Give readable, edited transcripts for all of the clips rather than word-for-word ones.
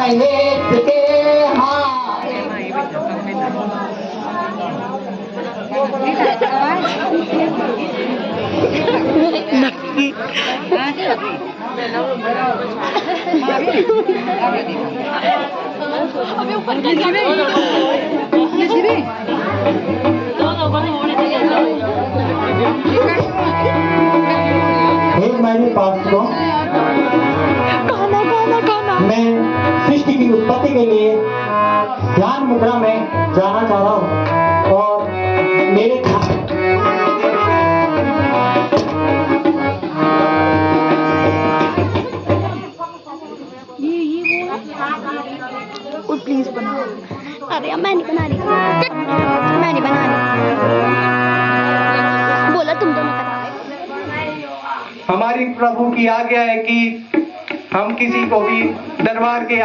महेश के हाथ। नक्की अभी ऊपर मेरे पास तो मैं सृष्टि की उत्पत्ति के लिए ध्यान मुद्रा में जाना चाह रहा हूँ और मेरे प्लीज बनाओ। अरे मैं नहीं बना रही, मैं नहीं बना रही, बोला तुम दोनों का। हमारी प्रभु की आज्ञा है कि हम किसी को भी दरबार के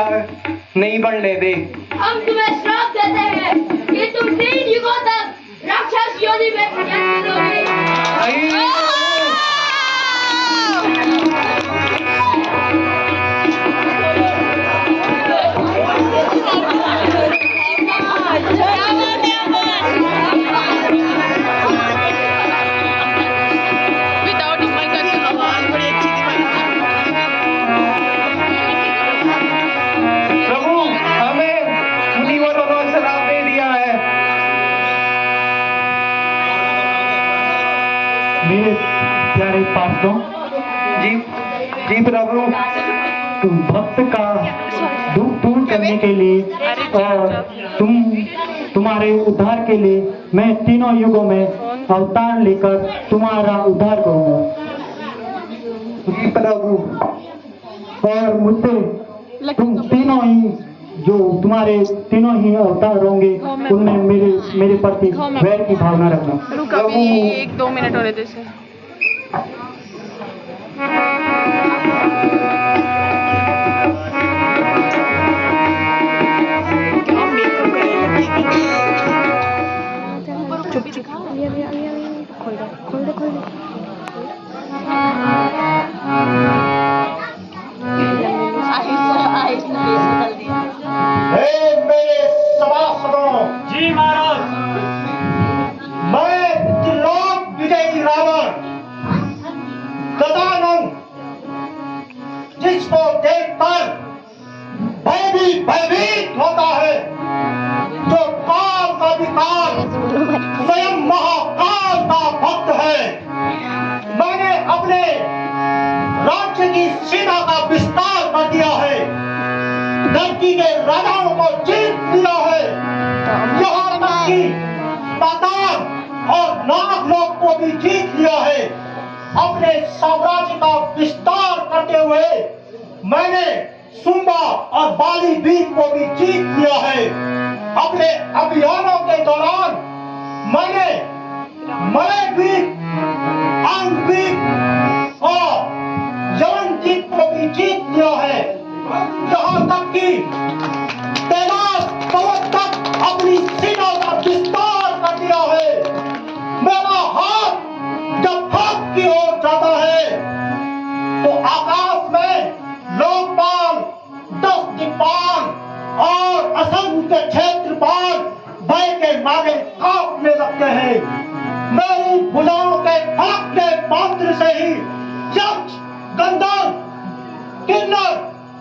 नहीं बढ़ने दे। हम तुम्हें श्राप देते हैं कि तुम 3 युगों तक राक्षस योनि में प्रवेश करोगे। मेरे प्यारे पासों, जी प्रभु, भक्त का दुख दूर करने के लिए और तुम्हारे उद्धार के लिए मैं तीनों युगों में अवतार लेकर तुम्हारा उद्धार करूंगा। जी प्रभु, और मुझसे तुम तीनों ही जो तुम्हारे तीनों ही अवतार होंगे उनमें मेरे प्रति वैर की भावना रखना। प्रभु 1-2 मिनट और जैसे खोल दे मेरे सभासदों, जी महाराज, मैं त्रिलोक विजयी रावण गजानन, जिसको देखकर भयभीत होता है, जो काल का विकाल स्वयं महाकाल का भक्त है, मैंने अपने राज्य की सीमा का विस्तार कर दिया है, धरती के राजाओं को जीत लिया है, यहाँ तक कि पाताल और नागलोक को भी जीत लिया है। अपने साम्राज्य का विस्तार करते हुए मैंने सुंबा और बाली द्वीप को भी जीत लिया है। अपने अभियानों के दौरान मैंने मलय द्वीप, अंग द्वीप और यवन द्वीप को भी जीत लिया है। यहाँ तक कि कैलाश पर्वत तक अपनी सीमा का विस्तार कर दिया है। मेरा हाथ जब भाग की ओर जाता है तो आकाश में लोकपाल, 10 दिक्पाल और असंख्य क्षेत्रपाल भय के मारे कांपने लगते हैं। मेरी भुजाओं के फड़कते मात्र से ही यक्ष, गंधर्व, किन्नर,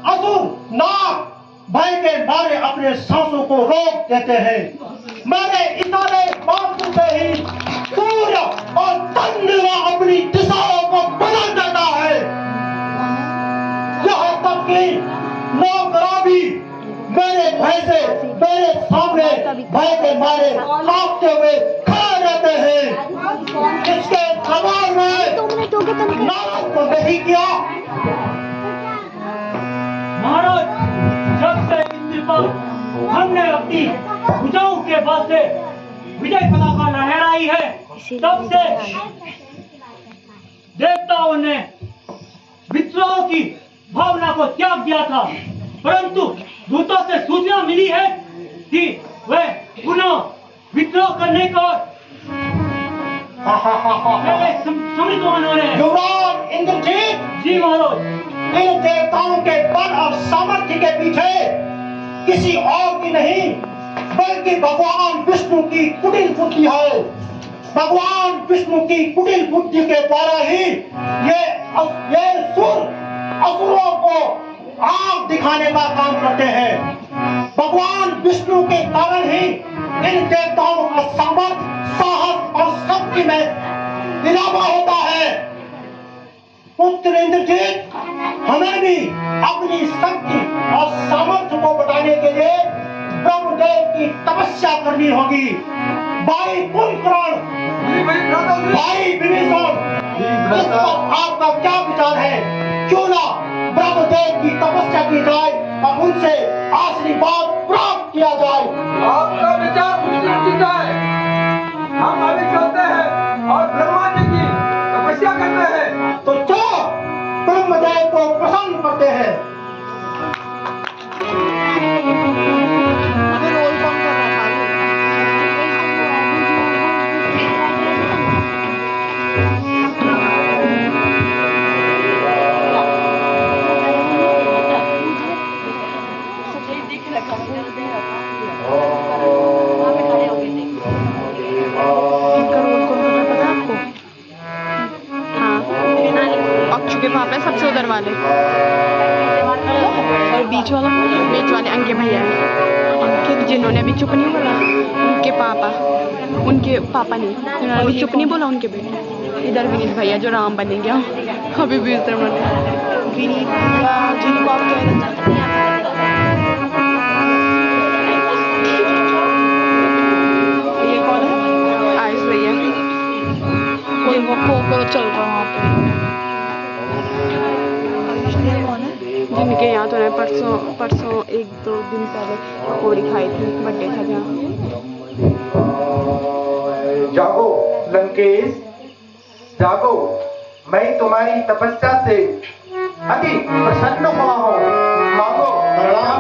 असुर, नाग भय के मारे अपने सांसों को रोक देते हैं। मेरे इशारे मात्र से ही सूर्य और चंद्रमा अपनी दिशाओं को बदल देता है। यहाँ तक कि नौकरा भी मेरे भय से मेरे सामने भय के मारे कांपते हुए खड़े रहते हैं। इसके सवाल में नाराज तो नहीं किया। महाराज, जब से इंद्र पर हमने अपनी भुजाओं के बल से विजय पताका लहराई है, तब से देवताओं ने विद्रोह की भावना को त्याग दिया था, परंतु दूतों से सूचना मिली है कि वे पुनः विद्रोह करने को समृद्धवान हो रहे हैं। युवराज इंद्रजीत, जी महाराज। इन देवताओं के बल और सामर्थ्य के पीछे किसी और की नहीं बल्कि भगवान विष्णु की कुटिल बुद्धि है। भगवान विष्णु की कुटिल बुद्धि के द्वारा ही ये सुर असुरों को आग दिखाने का काम करते हैं। भगवान विष्णु के कारण ही इन देवताओं का सामर्थ्य, साहस और शक्ति में इजाफा होता है। पुत्र इंद्रजीत, हमें भी अपनी शक्ति और सामर्थ्य को बढ़ाने के लिए ब्रह्मदेव की तपस्या करनी होगी। भाई कुंभकर्ण, भाई विभीषण, इस पर आपका क्या विचार है? क्यों ना ब्रह्मदेव की तपस्या की जाए और उनसे आशीर्वाद प्राप्त किया जाए। आपका विचार उचित है। हम अभी चलते हैं और ब्रह्मा जी की तपस्या करते हैं। तो चलो ब्रह्मदेव को प्रसन्न करते हैं। अबे रोल कौन कर रहा था? इनका रोल कौन कर रहा पता है आपको? हाँ, अक्षु के पापा है सबसे उधर वाले, और बीच वाले अंके भैया हैं। अंके जिन्होंने अभी चुप नहीं बोला, उनके पापा नहीं, जिन्होंने अभी चुप नहीं बोला उनके बेटे। इधर विनीत भैया जो राम बनेंगे, अभी भी इधर बने विनीत भैया जिनको आप कह रहे थे। ये कौन है? आयुष भैया, कोई वो को चल रहा वहाँ पे। कौन है? जिनके यहाँ तो परसों 1-2 दिन पहले पकौड़ी खाई थी, बर्थडे था जहाँ। जागो लंकेश, जागो। मैं तुम्हारी तपस्या से अति प्रसन्न हुआ हूँ। मांगो, वरदान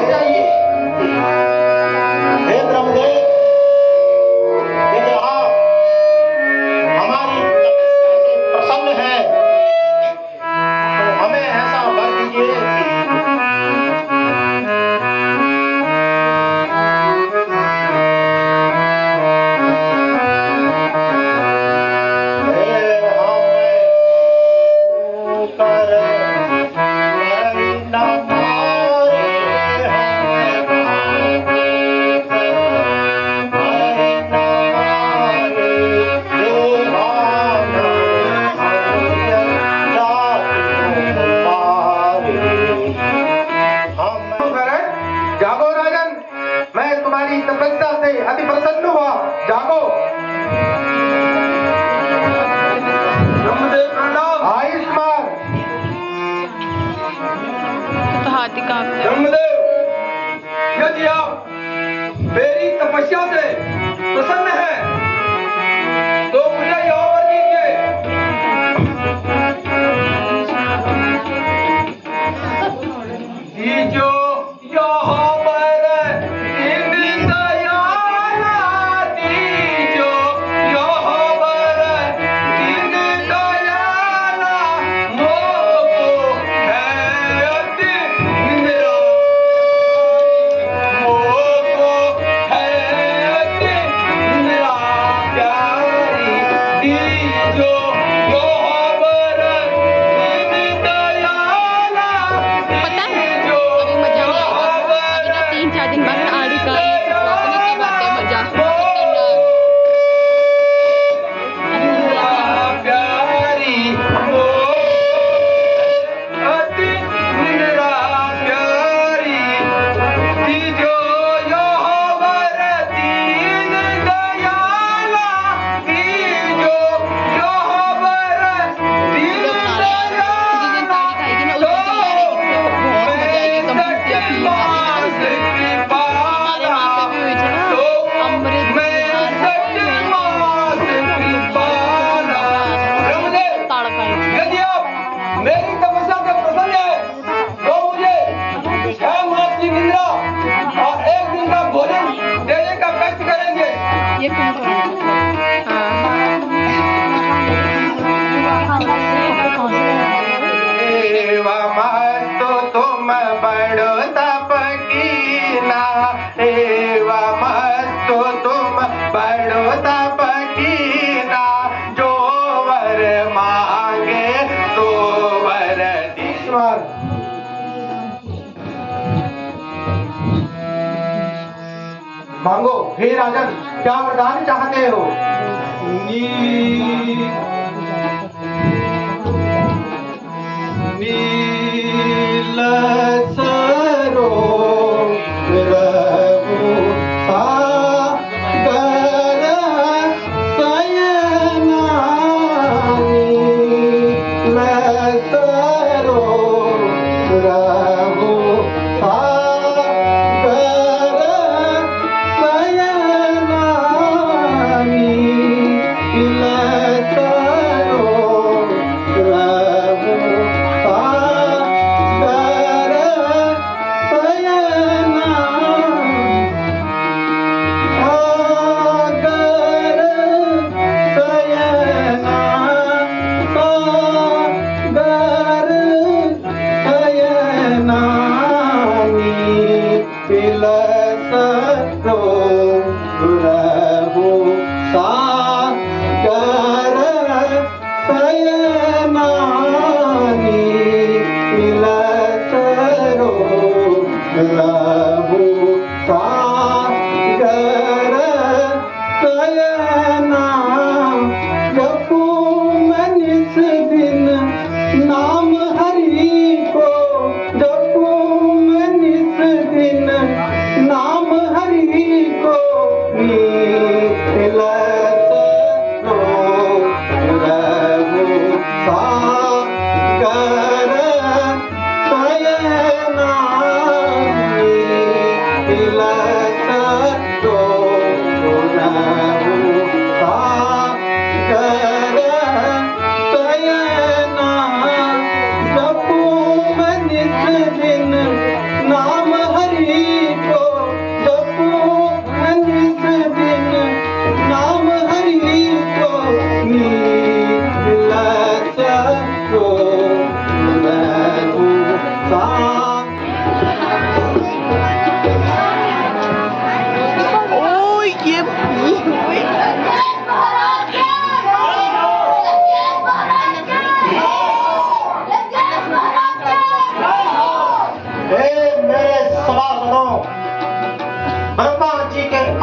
चाहिए। हे ब्रह्मदेव, यदि आप हमारी तपस्या से प्रसन्न हैं तो हमें ऐसा वर दीजिए। कर न मारे हमें हे राजन, क्या वरदान चाहते हो? नील सरोवर सागर शयना, नील सरोवर सागर शयना, नील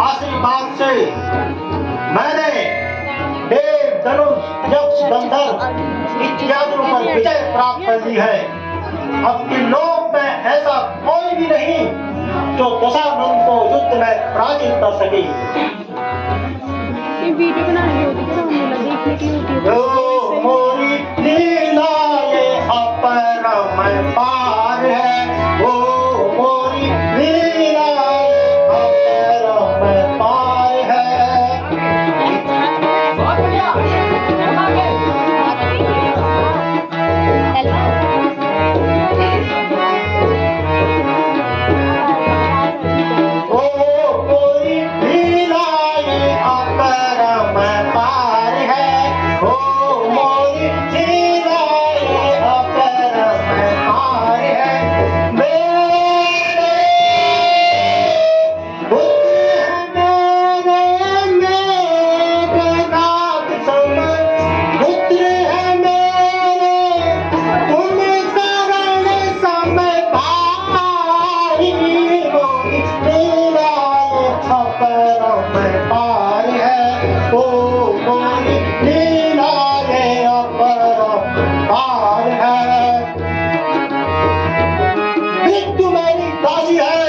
आशीर्वाद से मैंने देव, धनुष, यक्ष, गंधर्व इत्यादि पर विजय प्राप्त कर ली है। अब के लोक में ऐसा कोई भी नहीं जो दशानंद को युद्ध में पराजित कर सके। ये वीडियो बनानी होती है, देखने की होती है। मोरी लीला ये अपरम पार है, ओ मोरी लीला ये अपरम पार है। बहुत बढ़िया, ओ मोरी लीला ये अपरम पार है, ओ मोरी लीला ये अपरम पार है। मेरे मेघनाद सम पुत्र है मेरे, तुम शरण सम पारी, मोरी लीला ये अपरम पार है, ओ मोरी लीला ये अपरम पार है। मृत्यु मेरी दासी है,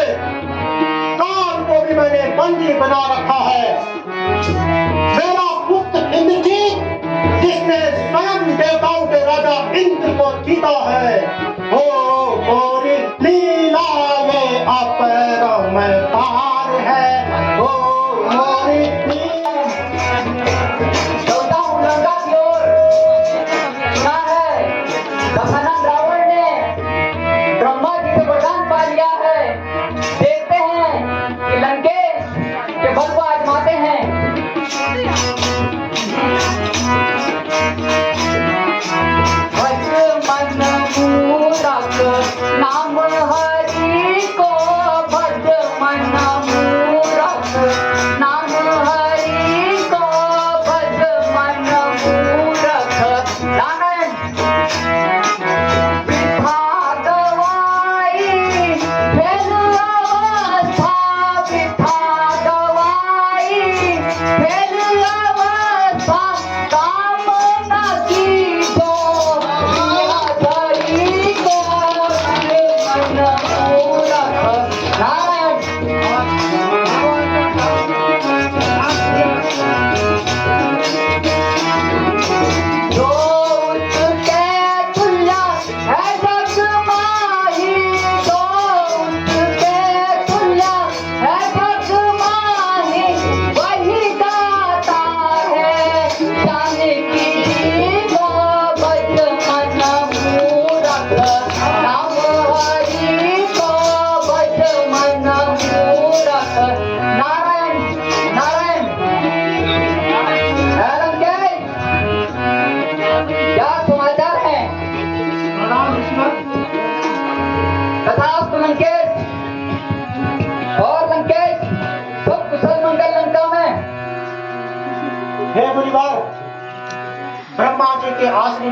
काल को भी मैंने बंदी बना रखा है। मेरा पुत्र इंद्रजीत, जिसने स्वयं देवताओं के राजा इंद्र को जीता है, ओ मोरी लीला ये अपरम पार है, ओ मोरी लीला। चलता हूँ लंका की ओर। सुना है दशानन रावण ने ब्रह्मा जी से वरदान पा लिया है। देखते हैं कि लंकेश के बल को आजमाते हैं। भज मन मूरख नाम हरि को, भज मन मूरख नाम हरि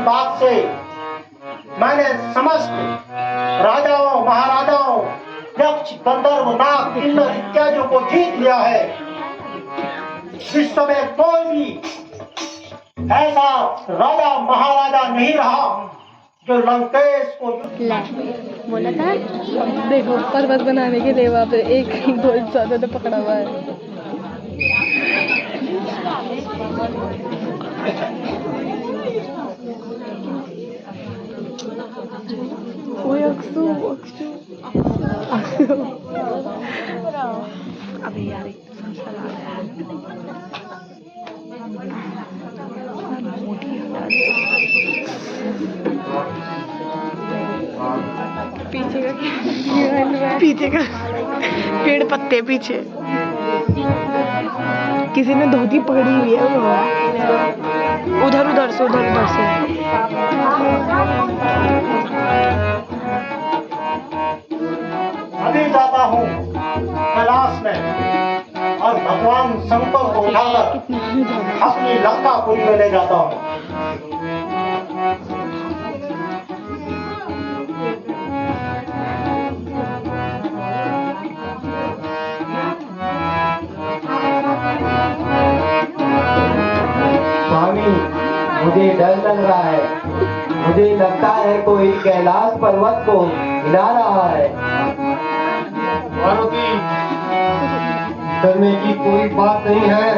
बात से मैंने समस्त राजाओं, महाराजाओं, यक्ष, गंधर्व, नाग, किन्नर इत्यादियों को जीत लिया है। इस समय कोई भी ऐसा राजा महाराजा नहीं रहा जो लंकेश को बोला था देखो पर्वत बनाने के लिए वहाँ पे 1-2 इंसानों ने पकड़ा हुआ है। ओए अक्सू अबे यार एक संसार आ रहा है। पीछे का पीछे का पेड़ पत्ते पीछे किसी ने धोती पकड़ी हुई है। उधर से अभी जाता हूँ कैलाश में और भगवान शंकर को उठाकर अपनी लंकापुरी में ले जाता हूँ। स्वामी, मुझे डर लग रहा है। मुझे लगता है कोई कैलाश पर्वत को हिला रहा है। पार्वती, डरने की कोई बात नहीं है।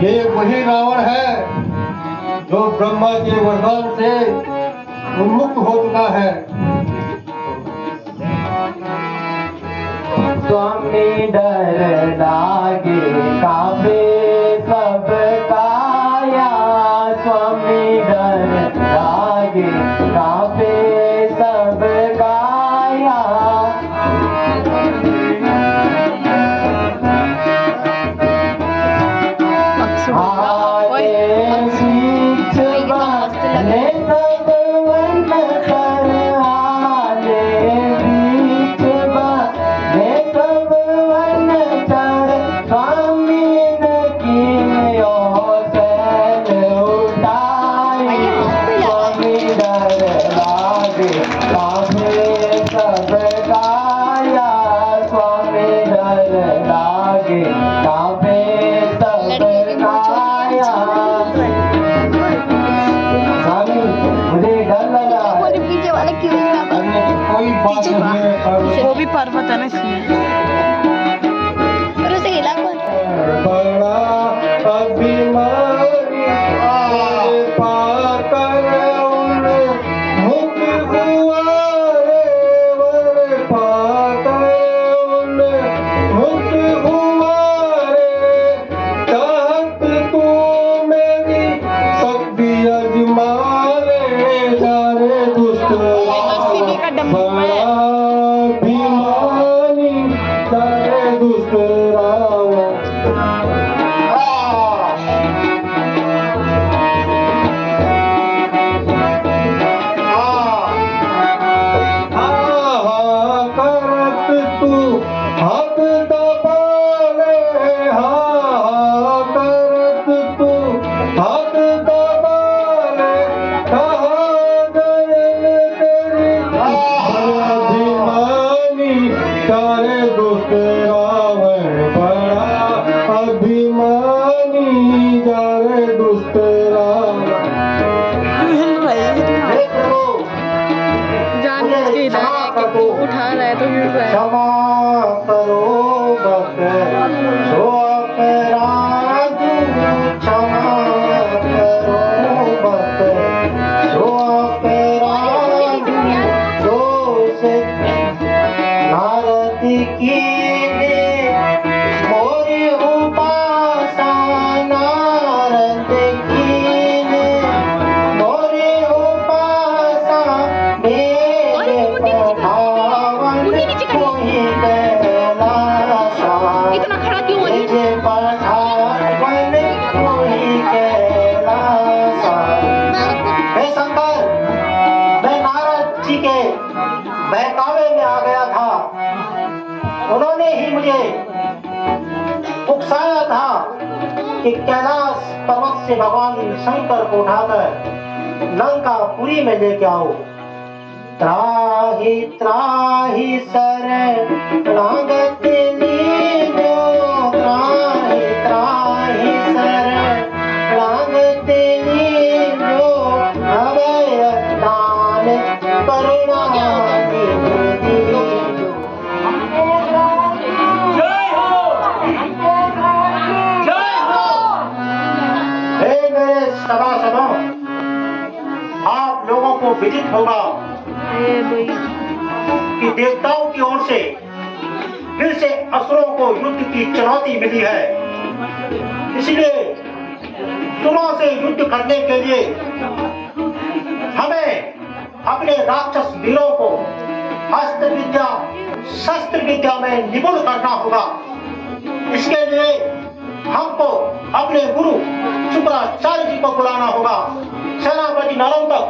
ये वही रावण है जो ब्रह्मा के वरदान से उन्मुक्त हो चुका है। स्वामी डर लागे काबे सब काया। स्वामी डर लागे काबे सब काया। वो भी पर्वत है ना इसमें। और उसे हिला कौन? बड़ा अभिमानी पाकर मुक्त हुआ रे, वर पाकर मुक्त हुआ रे। चाहत तू मेरी शक्ति अजमा ले, जा रे दुष्ट सीधी का डम्बू है। उठा रहा है तो गिर रहा है। क्षमा करो भक्त जो अपराध, क्षमा करो भक्त जो अपराध, दोष नारद की मोरी उपासना, नारद की मोरी उपासना इतना खड़ा क्यों हो रही है? हे शंकर, मैं नारद जी के बहकावे में आ गया था। उन्होंने ही मुझे उकसाया था कि कैलाश पर्वत से भगवान शंकर को उठाकर लंकापुरी में लेके आओ। त्राहि त्राहि शरणागत लीनो, त्राहि त्राहि शरणागत लीनो, अभय दान करुणा निधि। जय हो, जय हो। हे मेरे सभासदों, आप लोगों को विदित होगा कि देवताओं की ओर से फिर से असुरों को युद्ध की चुनौती मिली है। इसलिए सुरों से युद्ध करने के लिए हमें अपने राक्षस वीरों को अस्त्र विद्या शस्त्र विद्या में निपुण करना होगा। इसके लिए हमको अपने गुरु शुक्राचार्य जी को बुलाना होगा। सेनापति नरंतक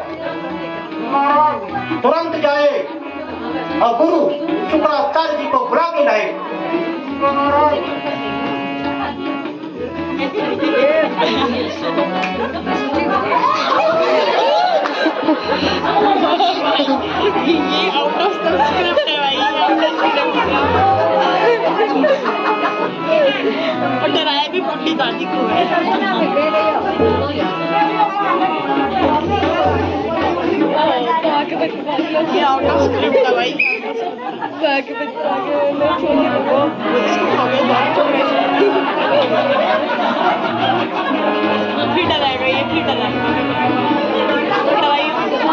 तुरंत जाए और गुरु शुक्राचार्य जी को बुला के लाए। ये आउट ऑफ स्क्रिप्ट है भाई, आउट ऑफ स्क्रिप्ट। और डराया भी पुट्टी दादी को है। ये आउट ऑफ स्क्रिप्ट है भाई। फिर डराएगा ये, फिर डराएगा।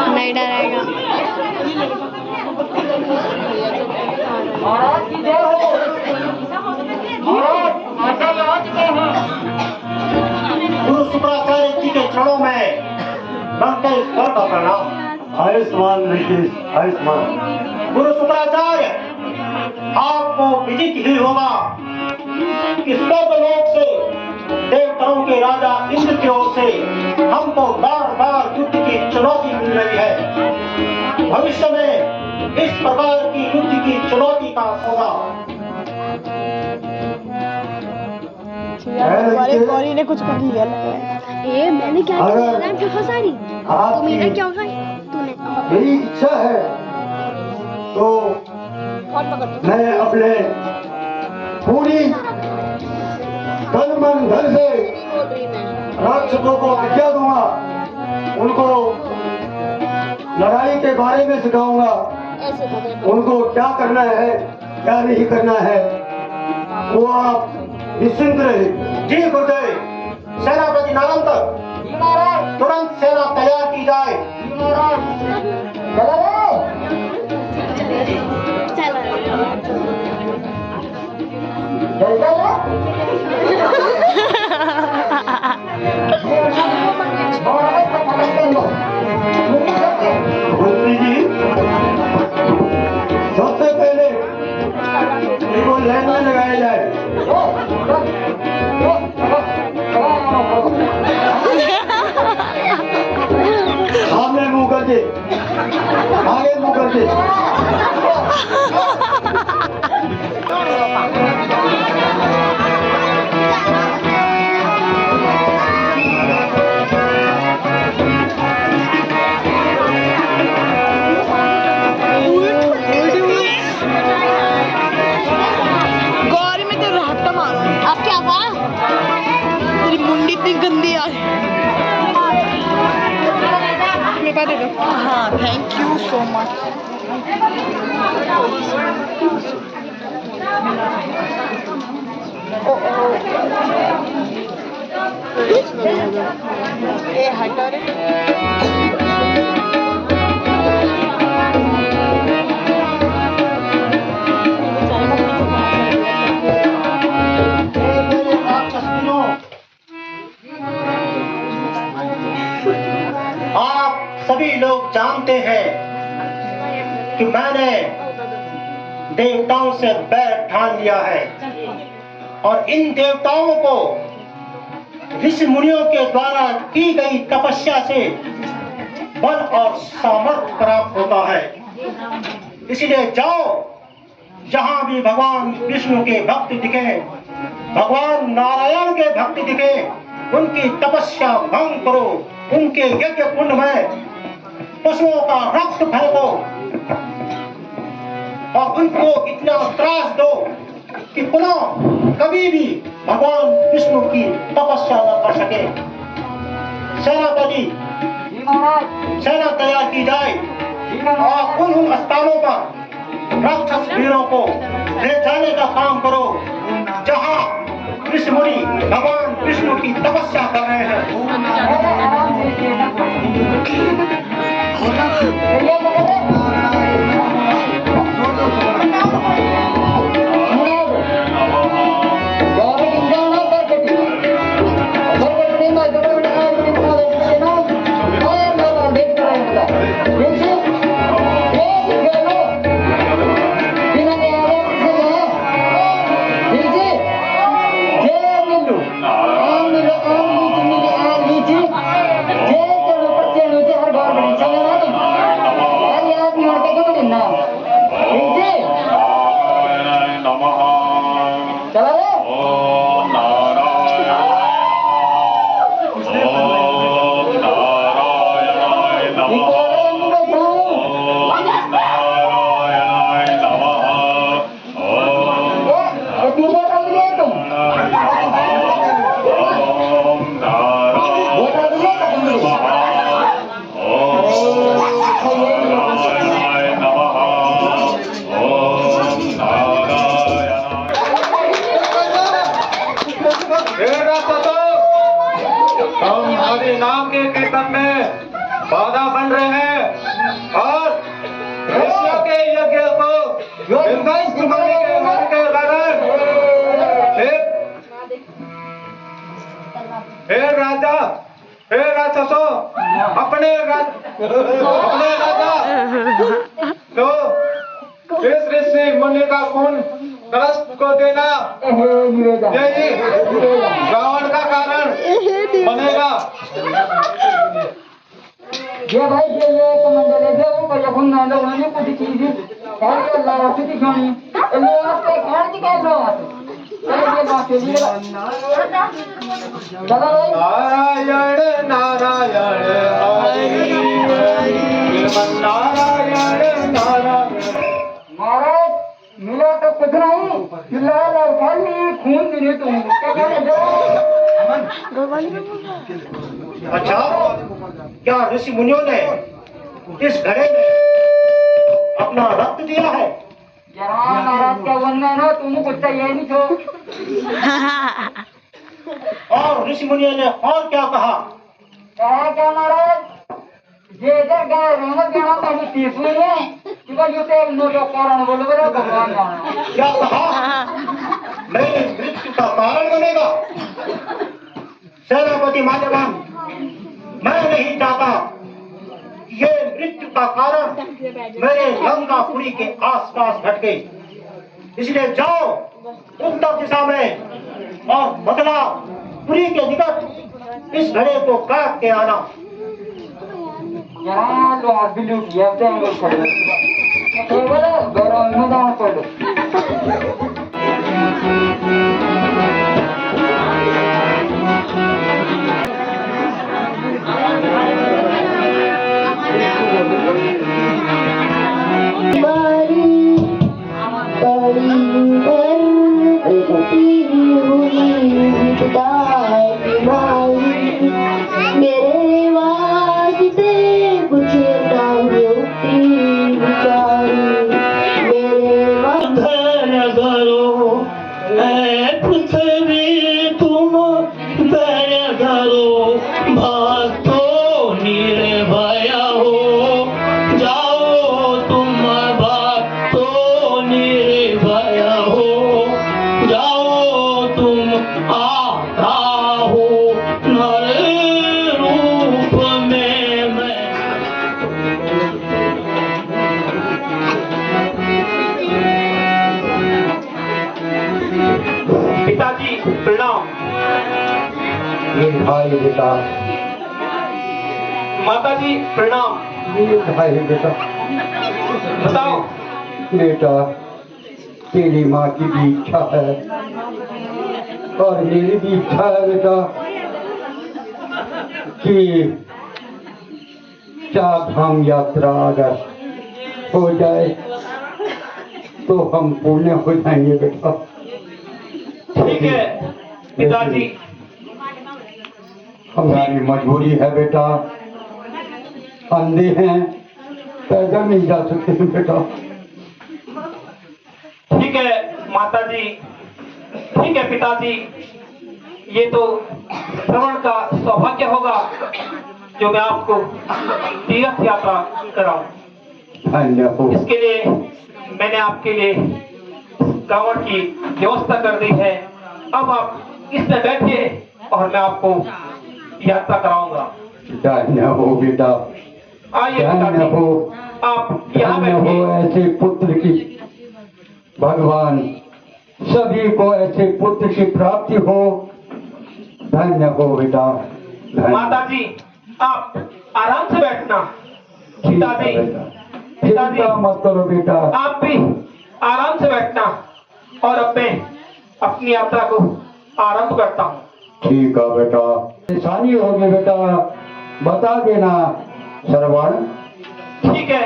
नहीं डराएगा। महाराज की जय हो। महाराज आशा में आ चुके हैं। गुरु शुक्राचार्य जी के चरणों में बनकर स्वर का प्रणाम। आयुष्मान ऋषि आयुष्मान। गुरु शुक्राचार्य, आपको विदित ही होगा कि स्वर्गलोक से देवताओं के राजा इंद्र की ओर से हमको बार बार युद्ध की चुनौती मिल रही है। भविष्य में इस प्रकार की युद्ध की चुनौती का होगा। गौरी ने कुछ कर लिया लग रहा है। ये मैंने क्या अगर किया? फिर फंसा रही। तो मेरा क्या होगा? तूने मेरी इच्छा है तो मैं अपने पूरी तन मन धन से राक्षसों को विद्या दूंगा, उनको लड़ाई के बारे में सिखाऊंगा, उनको क्या करना है क्या नहीं करना है, वो आप निश्चिंत रहे। जी गुरुदेव। सेनापति नालंदर, तुरंत सेना तैयार की जाए। मंत्री जी, सबसे पहले इनको लाइन में लगाया जाए। सामने मुंह करके, आगे मुंह करके। गौरी में तो राहत मारो। अब क्या हुआ? तेरी मुंडी इतनी गंदी आ रही है। दे दो। हाँ, थैंक यू सो मच। ए हटो रे। आप सभी लोग जानते हैं कि मैंने देवताओं से बैर ठान लिया है और इन देवताओं को ऋषि मुनियों के द्वारा की गई तपस्या से बल और सामर्थ्य प्राप्त होता है। इसलिए जाओ, जहां भी भगवान विष्णु के भक्त दिखे, भगवान नारायण के भक्त दिखे, उनकी तपस्या भंग करो उनके यज्ञ कुंड में पशुओं का रक्त फेंको और उनको इतना त्रास दो कि पुनः कभी भी भगवान विष्णु की तपस्या न कर सके। सेनापति, जी महाराज। सेना तैयार की जाए और उन स्थानों पर राक्षस वीरों को ले जाने का काम करो जहाँ ऋषि मुनि भगवान विष्णु की तपस्या कर रहे हैं। अरे आराम से ये नाम के कीर्तन में बाधा बन रहे हैं और ऋषियों के यज्ञ को विध्वंस करने के कारण हे राजा, हे राक्षसों, अपने राजा तो इस ऋषि मुनि का खून कलश को देना यही रावण का कारण बनेगा। ये भाई ये कमांडर है जो को जब ना लोगों कुछ चीज और ये लास्ट की गानी ये वास्ते खान की क्या लो ये बात है चलो भाई नारायण नारायण हरि हरि नारायण नारायण। महाराज मिला तो कुछ नहीं चिल्लाए लाल खाली खून देने तुम क्या कहते हो। अच्छा, क्या ऋषि मुनियों ने इस घड़े में अपना रक्त दिया है? जहाँ महाराज का वरना ना तुम कुछ चाहिए नहीं छो। और ऋषि मुनियों ने और क्या कहा? कहा क्या महाराज जे इधर गए रहमत जाना तो हम तीस में है कि भाई ये तो नो जो कारण बोलो बड़ा भगवान जाना क्या कहा? मेरी मृत्यु का कारण बनेगा? सेनापति मान्यवान, मैं नहीं चाहता ये मृत्यु का कारण मेरे लंकापुरी के आसपास भटके। इसलिए जाओ उत्तर दिशा में और बदलापुरी के निकट इस घड़े को काट के आना। यहाँ तो आज भी लूट लिया तो हम लोग खड़े तो बोलो गौरव मैदान पड़ो। मेरे वास्ते कुछ पृथ्वी तुम दर धरो भक्तो निर्भय हो जाओ तुम भक्तो निर्भय हो जाओ तुम आता हो नर रूप में मैं पिताजी प्रणाम। भाई बेटा, माताजी प्रणाम। भाई बेटा, बताओ बेटा तेरी माँ की भी इच्छा है और मेरी भी इच्छा है बेटा कि चार धाम यात्रा अगर हो जाए तो हम पुण्य हो जाएंगे बेटा। ठीक है पिताजी। हमारी मजबूरी है बेटा, अंधे हैं, पैदल नहीं जा सकते हैं बेटा। ठीक है माताजी, ठीक है पिताजी, ये तो श्रवण का सौभाग्य होगा जो मैं आपको तीर्थ यात्रा कराऊं। धन्य हो। इसके लिए मैंने आपके लिए कांवड़ की व्यवस्था कर दी है। अब आप इसमें बैठिए और मैं आपको यात्रा कराऊंगा। धन्य हो बेटा, आइए धन्य पिताजी, हो, आप यहाँ धन्य हो। बैठिए। ऐसे पुत्र की भगवान सभी को ऐसे पुत्र की प्राप्ति हो। धन्य हो बेटा, धन्य। माताजी आप आराम से बैठना। ठीक है पिताजी, बेटा, पिताजी चिंता मत करो बेटा। आप भी आराम से बैठना और अब मैं अपनी यात्रा को आरंभ करता हूँ। ठीक है बेटा, परेशानी होगी बेटा बता देना श्रवण। ठीक है।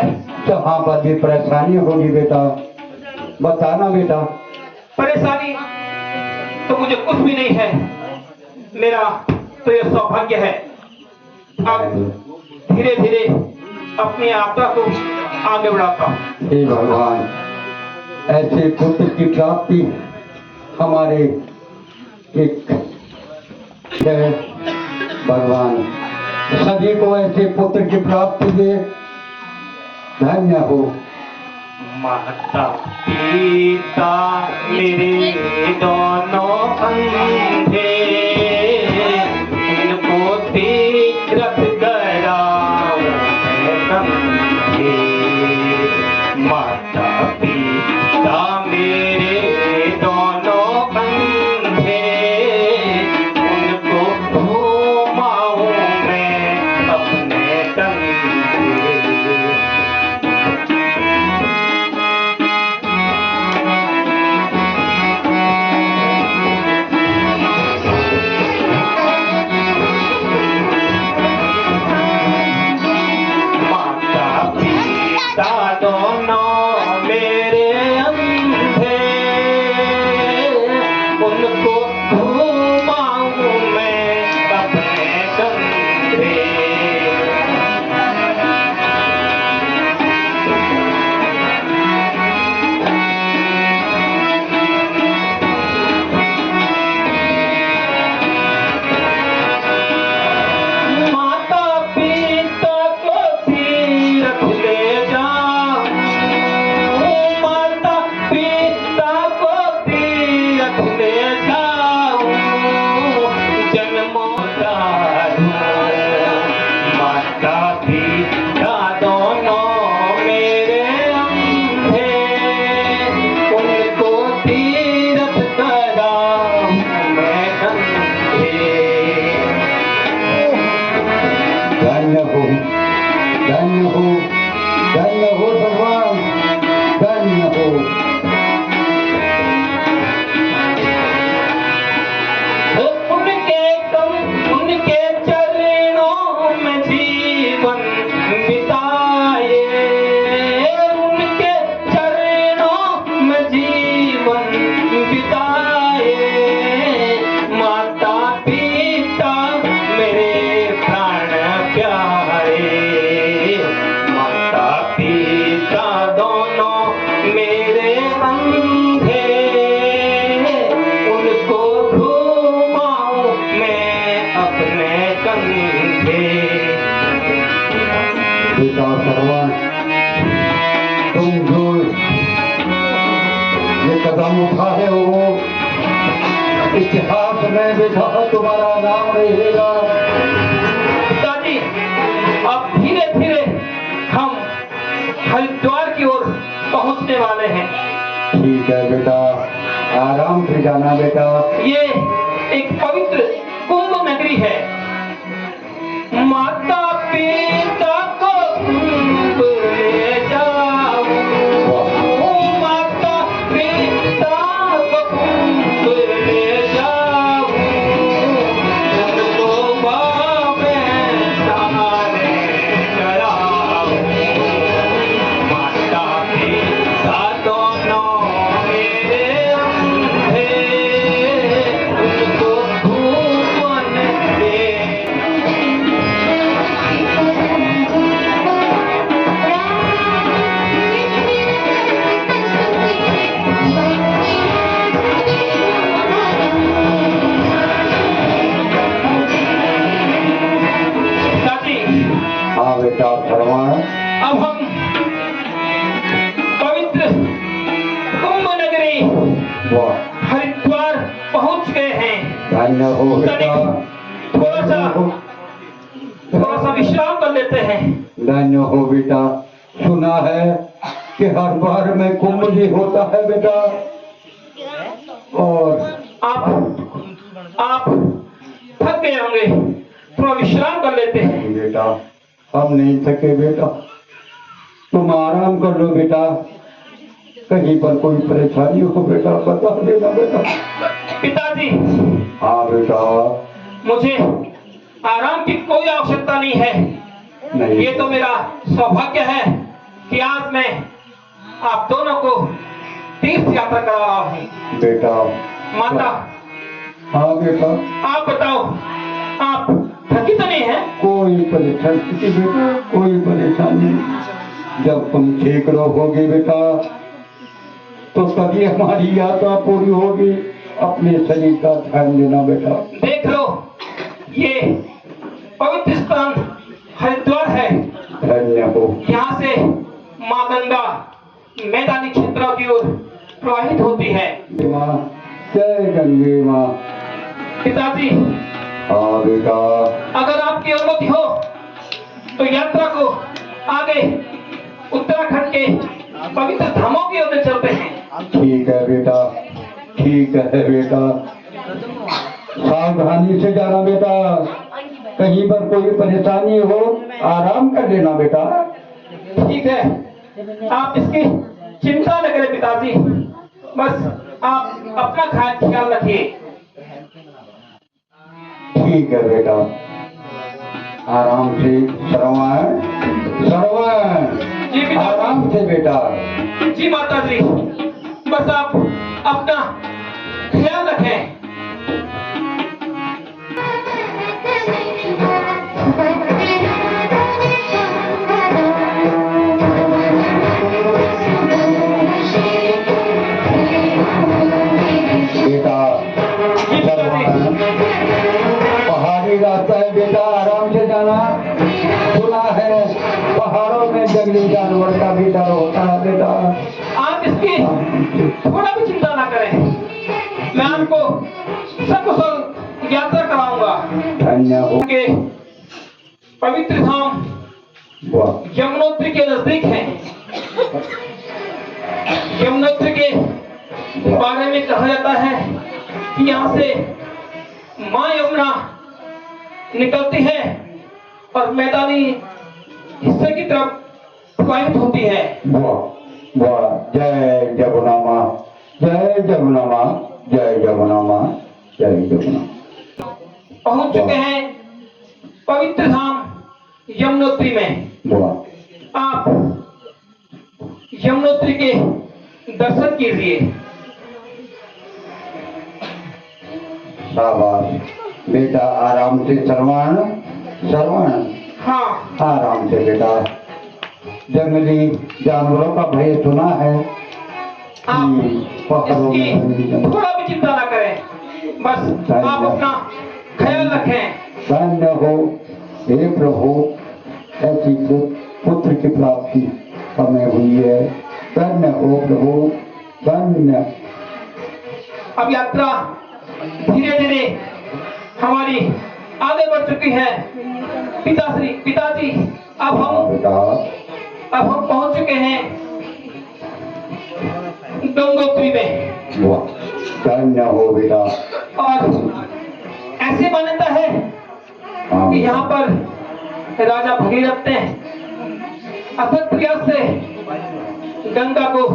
जहाँ पर भी परेशानी होगी बेटा बताना बेटा। परेशानी तो मुझे कुछ भी नहीं है, मेरा तो यह सौभाग्य है। अब धीरे धीरे अपनी यात्रा को आगे बढ़ाता हूँ। हे भगवान, ऐसे पुत्र की प्राप्ति हमारे एक जय भगवान सभी को ऐसे पुत्र की प्राप्ति दे। धन्य हो। माता पिता मेरे दोनों अंधे, उनको तीर्थ कराऊं मैं समझे। माता पिता मेरे दोनों अंधे, उनको घुमाऊं मैं अपने कंधे। दोनों मेरे अंधे, उनको घुमाऊं मैं अपने कंधे। माता पिता को तीर्थ ले जाऊं, माता पिता को तीर्थ ले जाऊं, जन्मों का माता पिता दोनों मेरे अंधे, उनको तीर्थ कराऊं मैं कंधे। धन्य हो, धन्य हो, धन्य हो भगवान, धन्य हो। उनके चरणों में जीवन बिताए, उनके चरणों में जीवन बिताए। माता पिता मेरे प्राण प्यारे, माता पिता दोनों मेरे अंधे, उनको घुमाऊं मैं अपने कंधे। पिता श्रवण, तुम जो ये कदम उठाए हो इतिहास में बेटा तुम्हारा नाम रहेगा। पिताजी अब धीरे धीरे हम हरिद्वार की ओर पहुंचने वाले हैं। ठीक है बेटा, आराम से जाना बेटा। ये एक पवित्र कुंभ नगरी है। माता पिता को कुंभ ले जाऊं, माता पिता को कुंभ ले जाऊं, उनको बाबे सहारे कराऊं। श्रवण। अब हम पवित्र कुंभ नगरी वाह, हरिद्वार पहुंच गए हैं। धन्य हो बेटा, थोड़ा सा विश्राम कर लेते हैं। धन्य हो बेटा। सुना है कि हर बार में कुंभ भी होता है बेटा, और आप थक गए होंगे, थोड़ा विश्राम कर लेते हैं। बेटा हम नहीं थके बेटा, तुम आराम कर लो बेटा। कहीं पर कोई परेशानी हो बेटा बता देना बेटा। पिताजी, हाँ बेटा। मुझे आराम की कोई आवश्यकता नहीं है। नहीं, ये तो मेरा सौभाग्य है कि आज मैं आप दोनों को तीर्थ यात्रा करा रहा हूँ। बेटा। माता, हाँ बेटा। आप बताओ, आप थकी तो नहीं है? कोई परेशानी बेटा, कोई परेशानी नहीं। जब तुम ठीक रहोगे बेटा तो तभी हमारी यात्रा पूरी होगी। अपने शरीर का ध्यान देना बेटा। देख लो, ये पवित्र स्थान हरिद्वार है। धन्य हो। यहाँ से माँ गंगा मैदानी क्षेत्रों की ओर प्रवाहित होती है। माँ, जय गंगे माँ। पिताजी, हाँ बेटा। अगर आपकी अनुमति हो तो यात्रा को आगे उत्तराखंड के पवित्र धामों की ओर चलते हैं। ठीक है बेटा, ठीक है बेटा। सावधानी से जाना बेटा, कहीं पर कोई परेशानी हो आराम कर लेना बेटा। ठीक है, आप इसकी चिंता न करें पिताजी, बस आप अपना ख्याल रखिए। ठीक है बेटा, आराम से। श्रवण, श्रवण, जी पिताजी। आराम से बेटा। जी माता जी, बस आप अपना ख्याल रखें। बेटा श्रवण, पहाड़ी रास्ता है बेटा, आराम से जाना। सुना है पहाड़ों में जंगली जानवर का भी डर होता है बेटा। आप इसकी थोड़ा भी चिंता ना करें, मैं आपको सकुशल यात्रा कराऊंगा। धन्य हो। के पवित्र धाम वाह, यमुनोत्री के नजदीक है। यमुनोत्री के बारे में कहा जाता है कि यहाँ से माँ यमुना निकलती है और मैदानी हिस्से की तरफ प्रवाहित होती है। वाह वाह, जय जमुना माँ, जय जमुना माँ, जय जमुना माँ, जय जमुना। पहुंच चुके हैं पवित्र धाम यमुनोत्री में। वाह, आप यमुनोत्री के दर्शन कीजिए। शाबाश बेटा, आराम से। श्रवण, श्रवण, हाँ, आराम से बेटा। जंगली जानवरों का भय सुना है आप कि पहाड़ों में जंगली इसकी जानवर। थोड़ा भी चिंता ना करें, बस आप अपना ख्याल रखें। धन्य हो हे प्रभु, ऐसी पुत्र की प्राप्ति हमें हुई है। धन्य हो प्रभु, धन्य। अब यात्रा धीरे धीरे हमारी आगे बढ़ चुकी है। पिताजी, अब बेटा हम पहुंच चुके हैं गंगोत्री में। वाह, धन्य हो बेटा। और ऐसी मान्यता है हाँ, कि यहाँ पर राजा भगीरथ ने अथक प्रयास से गंगा को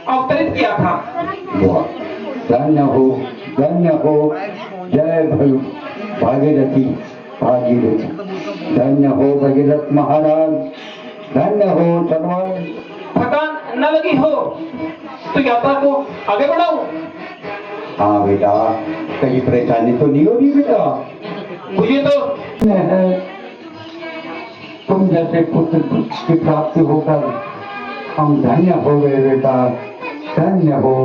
अवतरित किया था। वाह, धन्य हो, धन्य हो। जय भागीरथी, भागीरथी। धन्य हो भगीरथ महाराज, धन्य हो। श्रवण, थकान न लगी हो तो यात्रा को आगे बढ़ाऊं। हाँ बेटा, कहीं परेशानी तो नहीं होगी बेटा? मुझे तो है तुम जैसे पुत्र की प्राप्ति होकर हम धन्य हो गए बेटा। धन्य हो,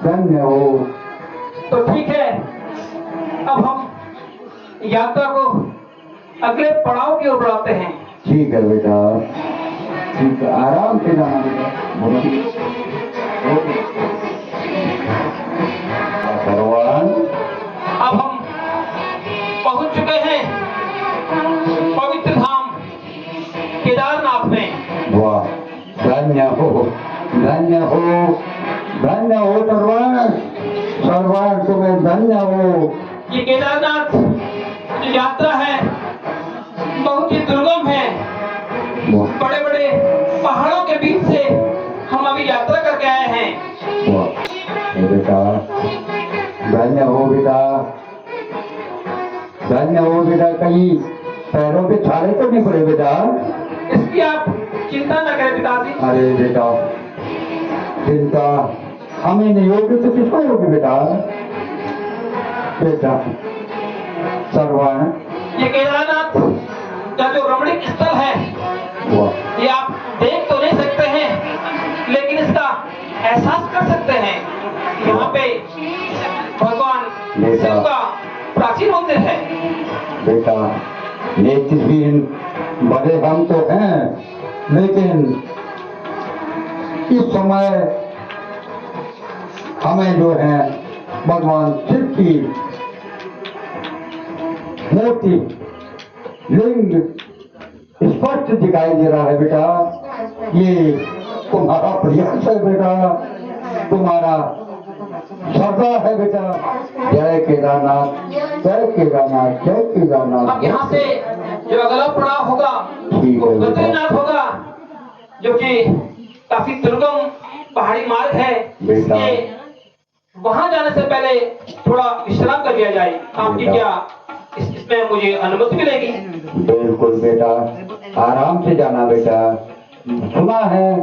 धन्य हो। तो ठीक है, अब हम यात्रा को अगले पड़ाव की ओर बढ़ाते हैं। ठीक है बेटा। ठीक है, आराम से जाना बेटा। भगवान अब हम पहुंच चुके हैं पवित्र धाम केदारनाथ में। वाह, धन्य हो, धन्य हो, धन्य हो सर्वान, सर्वान तुम्हें धन्य हो। ये केदारनाथ जो यात्रा है बहुत ही दुर्गम है। वाह, बड़े बड़े पहाड़ों के बीच से हम अभी यात्रा करके आए हैं। वाह बेटा, धन्य हो बेटा, धन्य हो बेटा। कहीं पैरों पे छाले तो नहीं पड़े बेटा? इसकी आप चिंता न करें पिताजी। अरे बेटा, चिंता हमें नहीं होगी तो किसको होगी बेटा? बेटा सर्वान, ये केदारनाथ का जो रमणीक स्थल है वाह, ये आप देख तो नहीं सकते हैं लेकिन इसका एहसास कर सकते हैं। यहाँ पे भगवान शिव का प्राचीन मंदिर है। बेटा नेत्रहीन बड़े हम तो हैं, लेकिन इस समय हमें जो है भगवान शिव की मूर्ति लिंग स्पष्ट दिखाई दे रहा है बेटा। ये तुम्हारा प्रयास है बेटा, तुम्हारा श्रद्धा है बेटा। जय केदारनाथ, जय केदारनाथ, जय केदारनाथ। अब यहाँ से जो अगला पड़ाव होगा ठीक वो है बेटा। बद्रीनाथ होगा, जो कि काफी दुर्गम पहाड़ी मार्ग है। बेटा। इसलिए वहां जाने से पहले थोड़ा विश्राम कर लिया जाए। आपकी बेटा। क्या इसमें मुझे अनुमति मिलेगी? बिल्कुल बेटा, आराम से जाना बेटा। सुना है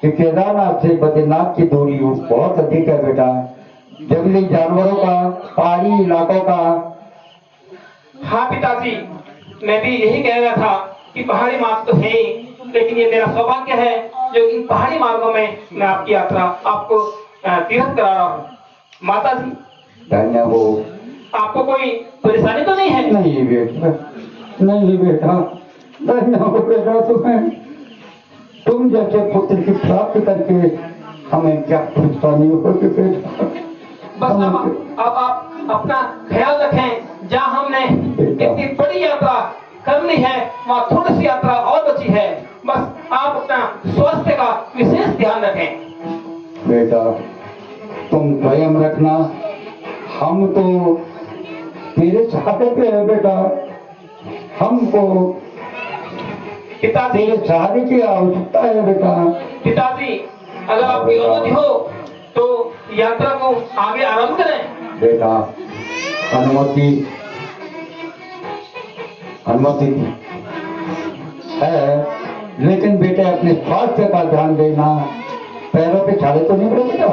कि केदारनाथ से बद्रीनाथ की दूरी बहुत अधिक है बेटा। जंगली जानवरों का, पहाड़ी इलाकों का। हाँ पिताजी, मैं भी यही कह रहा था कि पहाड़ी मार्ग तो है ही, लेकिन ये मेरा सौभाग्य है जो इन पहाड़ी मार्गों में मैं आपकी यात्रा आपको तीर्थ करा रहा हूँ। माता जी, धन्य हो। आपको कोई परेशानी तो नहीं है? नहीं बेटा, नहीं बेटा, धन्य हो बेटा तुम्हें। तुम जैसे पुत्र की प्राप्त करके हमें क्या परेशानी होगी बेटा। बस अब आप अपना ख्याल रखें। जहाँ हमने इतनी बड़ी यात्रा करनी है वहाँ थोड़ी सी यात्रा और बची है। बस आप अपना स्वास्थ्य का विशेष ध्यान रखें। बेटा तुम स्वयं रखना, हम तो तेरे सहारे पे है बेटा। हमको पिताजी, तेरे सहारे की आवश्यकता है बेटा। पिताजी, अगर आपकी अनुमति हो तो यात्रा को आगे आरंभ करें। बेटा अनुमति, अनुमति है, लेकिन बेटे अपने स्वास्थ्य का ध्यान देना। पैरों पे छाले तो नहीं पड़े बेटा?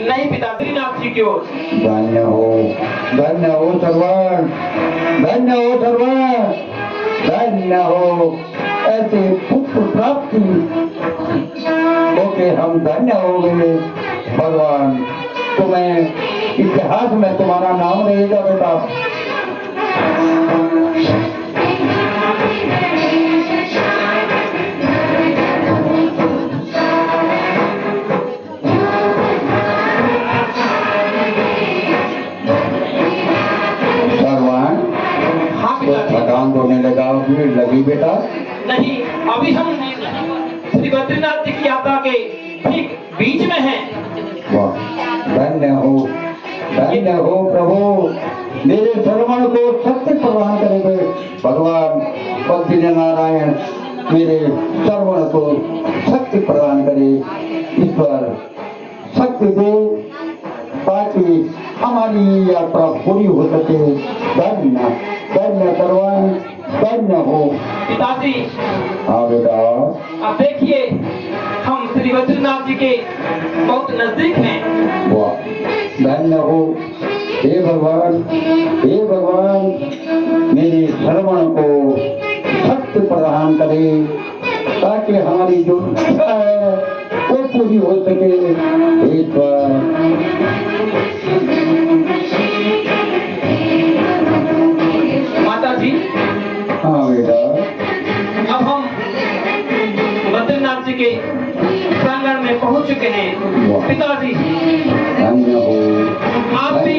नहीं पिताजी, नाथ जी की ओर। धन्य हो, धन्य हो सर्वन, धन्य हो सर्वन, धन्य हो। ऐसे पुत्र प्राप्ति ओके, हम धन्य हो गए। भगवान तुम्हें इतिहास में तुम्हारा नाम रहेगा बेटा। थकान होने लगा, भीड़ लगी बेटा? नहीं, अभी हम श्री बद्रीनाथ जी की यात्रा के ठीक बीच में हैं। वाह, धन्य हो, धन्य हो प्रभु। मेरे श्रवण को शक्ति प्रदान करेंगे भगवान बद्री नारायण। मेरे श्रवण को शक्ति प्रदान करे ईश्वर, शक्ति दे ताकि हमारी यात्रा पूरी हो सके। धन्य, धन्य भगवान, धन्य हो। पिताजी, हाँ बेटा। अब देखिए हम श्री बद्रीनाथ जी के बहुत नजदीक हैं। वाह, धन्य हो। हे भगवान, हे भगवान, मेरे श्रवण को शक्ति प्रदान करे ताकि हमारी जो इच्छा है वो पूरी हो सके। ईश्वर, माता जी, हाँ बेटा। अब हम बद्रीनाथ राज्य के प्रांगण में पहुंच चुके हैं। पिताजी, धन्य हो, आप भी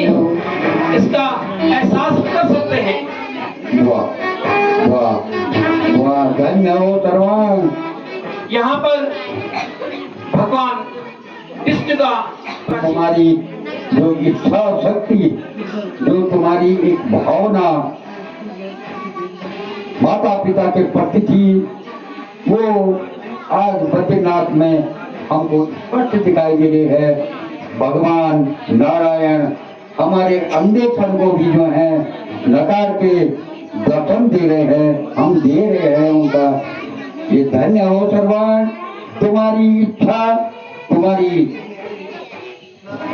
इसका एहसास कर सकते हैं। वाह वाह वाह, धन्य हो सर्वान। यहाँ पर भगवान विष्णु का तुम्हारी जो इच्छा शक्ति, जो तुम्हारी एक भावना माता पिता के प्रति थी, वो आज बद्रीनाथ में हमको स्पष्ट दिखाई दे रही है। भगवान नारायण हमारे अंधेपन को भी जो है नकार के दर्शन दे रहे हैं, हम दे रहे हैं उनका। ये धन्य हो सर्वान, तुम्हारी इच्छा, तुम्हारी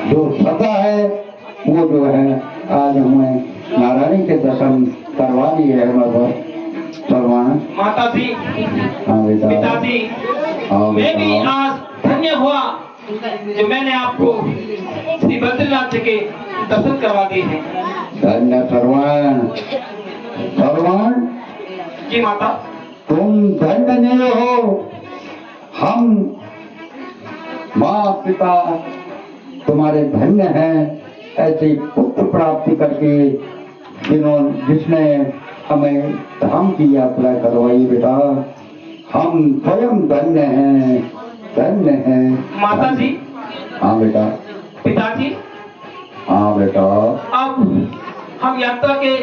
जो सदा है वो जो है आज हमें नारायण के दर्शन करवा दिए है हमारे सर्वान। माता जी, हाँ बेटा, पिताजी, हाँ मैं भी बेटा, आज धन्य हुआ जो मैंने आपको श्री बद्रीनाथ जी के दर्शन करवा दिए हैं। धन्य सर्वान। सर्वान, जी माता, तुम धन्य नहीं हो, हम माँ पिता तुम्हारे धन्य हैं, ऐसी पुत्र प्राप्ति करके जिसने हमें धाम की यात्रा करवाई बेटा। हम स्वयं धन्य हैं, धन्य हैं। माता जी, हाँ बेटा, पिताजी, हाँ बेटा। अब हम यात्रा के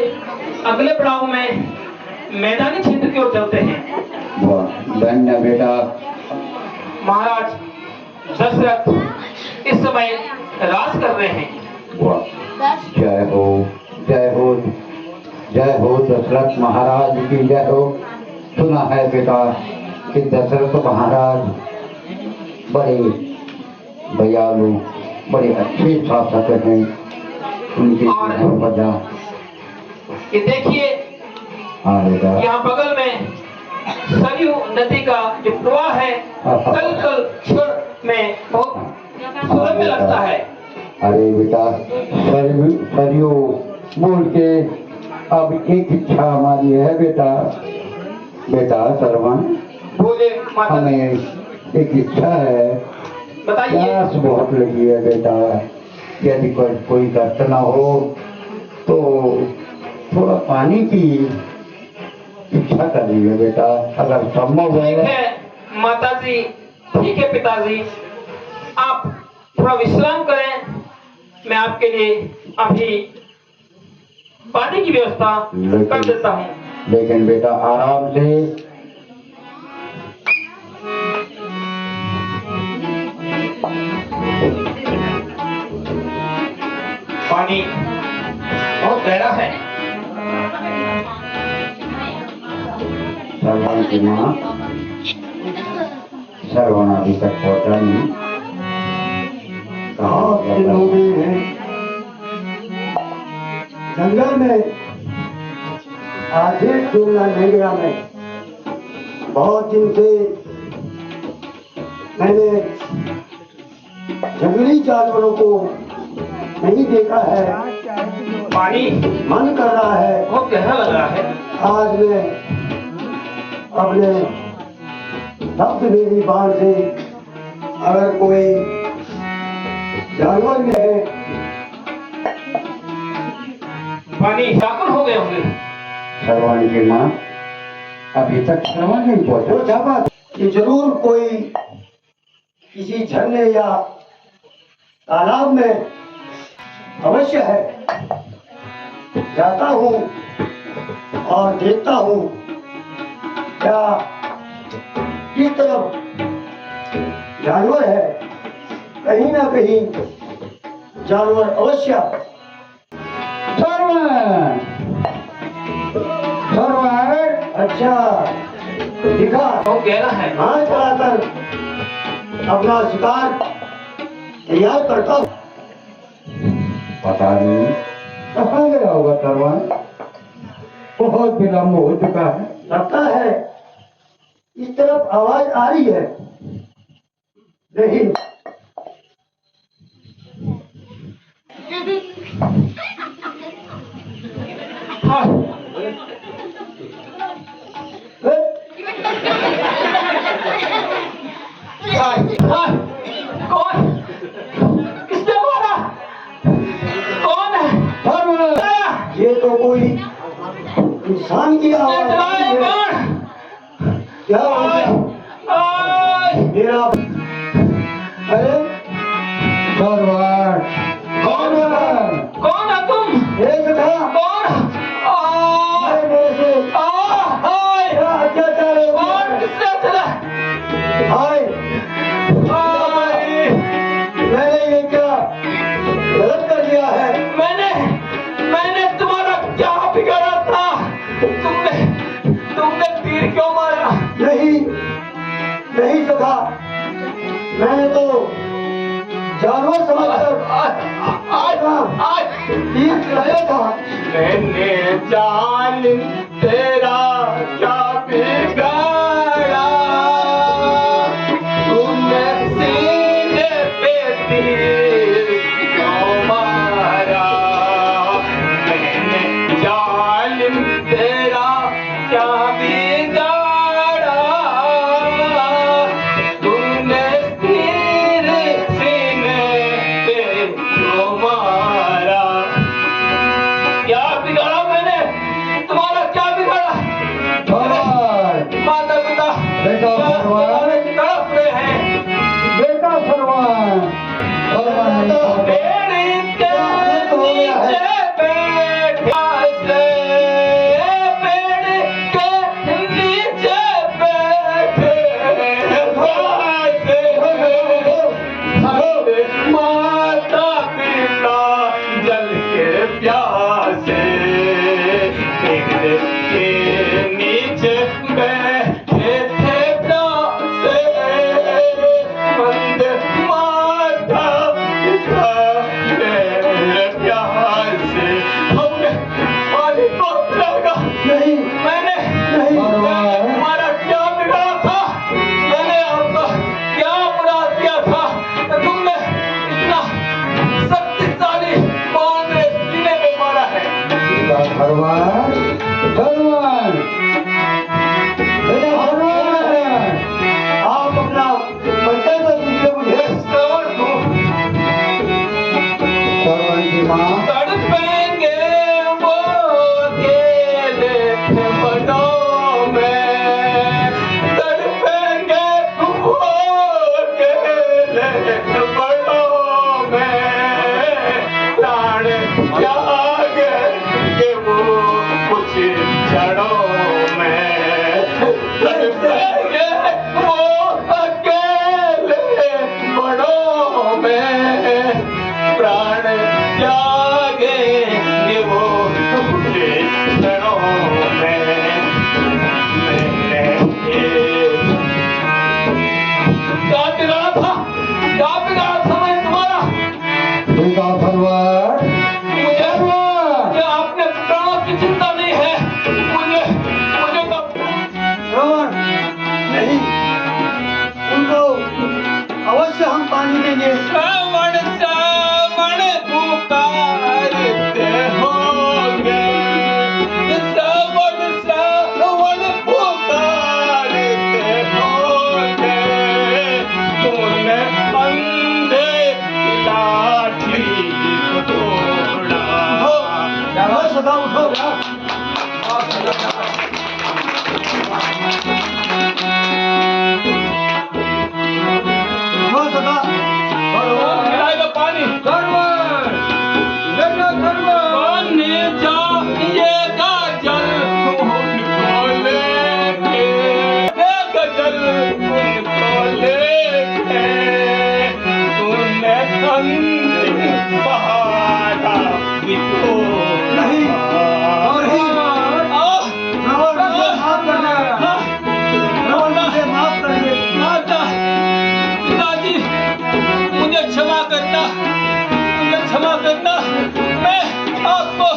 अगले पड़ाव में मैदानी क्षेत्र की ओर चलते हैं। वाह, धन्य बेटा। महाराज दशरथ इस समय राज कर रहे हैं। वाह, जय हो, जय हो, जय हो दशरथ महाराज की जय हो। सुना है बेटा कि दशरथ महाराज बड़े दयालु, बड़े अच्छे शासक हैं। उनकी वजह ये देखिए, हाँ बेटा, यहाँ बगल में सरयू नदी का जो प्रवाह है कल कल क्षण में बहुत सुरम्य लगता है। अरे बेटा, सरयू बोल के अब एक इच्छा हमारी है बेटा। बेटा सरवन, बोले माता, हमें एक इच्छा है, बताइए। प्यास बहुत लगी है बेटा। यदि कोई कष्ट ना हो तो थोड़ा पानी की इच्छा कर रही है बेटा, अगर संभव ठीक है। है माता जी, ठीक है पिताजी, आप थोड़ा विश्राम करें, मैं आपके लिए अभी पानी की व्यवस्था कर देता हूँ। लेकिन बेटा आराम से। पानी बहुत गहरा है। श्रवण की माँ, श्रवण अभी तक पहुंचा नहीं। कहाँ दिन हो गए हैं? जंगल में आधे खेलना नहीं गया मैं। बहुत दिन से मैंने जंगली जानवरों को नहीं देखा है, पानी मन कर रहा है। बहुत गहरा लग रहा है। आज मैं अपने शब्द मेरी बाण से अगर कोई जानवर में है, पानी व्याकुल हो गए होंगे। श्रवण की माँ, अभी तक श्रवण नहीं वो पहुंचा। चाहता कि जरूर कोई किसी झरने या तालाब में अवश्य है। जाता हूँ और देखता हूँ क्या किस तरफ जानवर है। कहीं ना कहीं जानवर अवश्य। श्रवण, श्रवण, अच्छा दिखा। बहुत गहरा है। हाथ चलाकर अपना शिकार तैयार करता हूँ। पता नहीं कहाँ गया होगा श्रवण, बहुत विलम्ब हो चुका है। लगता है इस तरफ आवाज आ रही है, लेकिन हाँ, कौन? किसने मारा? कौन है? भगवान, ये तो कोई इंसान की आवाज चलाए है। कौन? क्या हो गया? मेरा अरे भगवान, कौन है? कौन है तुम? हे सखा, कौन? मेरे से क्या अत्याचार हो गया कौन? है? किसने चला? हाय, मैंने ये क्या गलत कर दिया है? मैंने तुम्हारा क्या बिगाड़ा था? तुमने तीर क्यों मारा? नहीं सखा, मैंने तो जानवर समझकर तीर चलाया था। मैंने जान तेरा क्या बिगाड़ा? तुमने सीने पे तीर क्यों मारा? मैंने जान तेरा क्या बिगाड़ा? तुमने तीर सीने पे क्यों मारा? क्या बिगाड़ा मैंने? तुम्हारा क्या बिगाड़ा? भगवान, माता पिता बेटा भगवान, तड़प रहे हैं। बेटा भगवान, भगवान पेड़ के नीचे बैठा से, पेड़ के नीचे बैठे माता पिता जल के प्यासे, पेड़ के नीचे बैठे थे प्यासे, बंद माता पिता मेरे प्यासे। हमने पानी को लगा नहीं, मैंने तुम्हारा क्या बिगाड़ा था? मैंने आपका क्या अपराध किया था? तुमने इतना शक्तिशाली बाण मेरे सीने में मारा है। भगवान, भगवान, बेटा भगवान, आप अपना परिचय तो दीजिए मुझे। श्रवण को भगवान की माँ, तड़पेंगे वो अकेले बड़ों में, तड़पेंगे वो अकेले बड़ों में, प्राण त्यागेंगे वो कुछ क्षणों में, तड़पेंगे वो अकेले बड़ों में, प्राण त्यागेंगे वो कुछ क्षणों में। क्या बिगाड़ा था? क्या बिगाड़ा था मैं तुम्हारा? बेटा भगवान, मुझे आपने प्राणों की चिंता नहीं है। मुझे कब श्रवण, नहीं, उनको अवश्य हम पानी देंगे। श्रवण श्रवण पुकारते होंगे, श्रवण श्रवण पुकारते होंगे, तूने अंधे की लाठी को तोड़ा। सदा उठो, उठो सदा। मिलाएगा पानी। पानी जाइएगा जल उनको लेके, जल उनको लेके, तूने अंतिम सहारा इसको नहीं, और ही श्रवण, मुझे माफ कर दे। श्रवण, मुझे माफ कर दे। माता पिताजी मुझे क्षमा करना, मुझे क्षमा करना। मैं आपको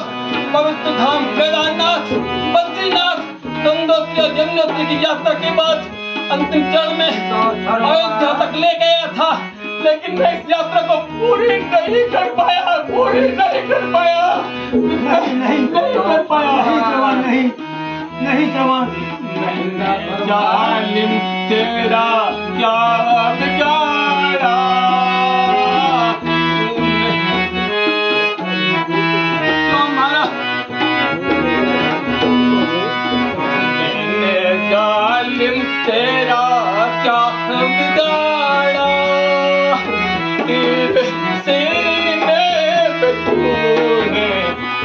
पवित्र धाम केदारनाथ, बद्रीनाथ, गंगोत्री और यमुनोत्री की यात्रा के बाद अंतिम चरण में अयोध्या तक ले गया था, लेकिन मैं इस यात्रा को पूरी नहीं कर पाया, पूरी नहीं कर पाया, नहीं कर पाया। नहीं श्रवण, नहीं श्रवण। जालिम तेरा क्या गाड़ा सीने पे तूने